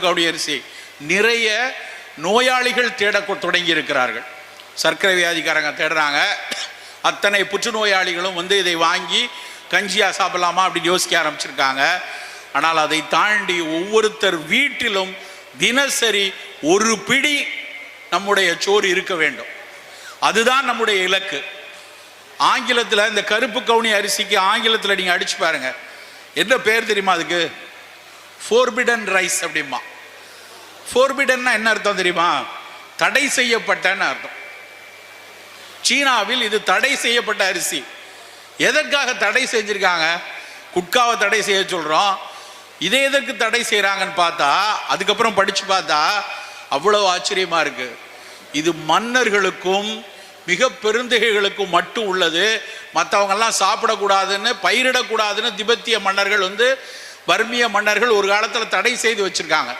கவுனி அரிசி நிறைய நோயாளிகள் தேட தொடங்கி இருக்கிறார்கள். சர்க்கரை வியாதிக்காரங்க தேடுறாங்க. அத்தனை புற்றுநோயாளிகளும் இதை வாங்கி கஞ்சியா சாப்பிடலாமா அப்படின்னு யோசிக்க ஆரம்பிச்சிருக்காங்க. ஆனால் அதை தாண்டி ஒவ்வொருத்தர் வீட்டிலும் தினசரி ஒரு பிடி நம்முடைய சோறு இருக்க வேண்டும். அதுதான் நம்முடைய இலக்கு. ஆங்கிலத்தில் இந்த கருப்பு கவுனி அரிசிக்கு ஆங்கிலத்தில் நீங்கள் அடிச்சு பாருங்க, என்ன பேர் தெரியுமா? அதுக்கு ஃபோர்பிடன் ரைஸ் அப்படிமா. ஃபோர்பிடன்னா என்ன அர்த்தம் தெரியுமா? தடை செய்யப்பட்டன்னு அர்த்தம். சீனாவில் இது தடை செய்யப்பட்ட அரிசி. எதற்காக தடை செஞ்சிருக்காங்க? குட்காவை தடை செய்ய சொல்றோம். இதை எதற்கு தடை செய்யறாங்கன்னு பார்த்தா, அதுக்கப்புறம் படிச்சு பார்த்தா அவ்வளவு ஆச்சரியமா இருக்கு. இது மன்னர்களுக்கும் மிக பெருந்தகைகளுக்கும் மட்டும் உள்ளது. மற்றவங்க எல்லாம் சாப்பிடக்கூடாதுன்னு, பயிரிடக்கூடாதுன்னு திபெத்திய மன்னர்கள் பர்மிய மன்னர்கள் ஒரு காலத்தில் தடை செய்து வச்சிருக்காங்க.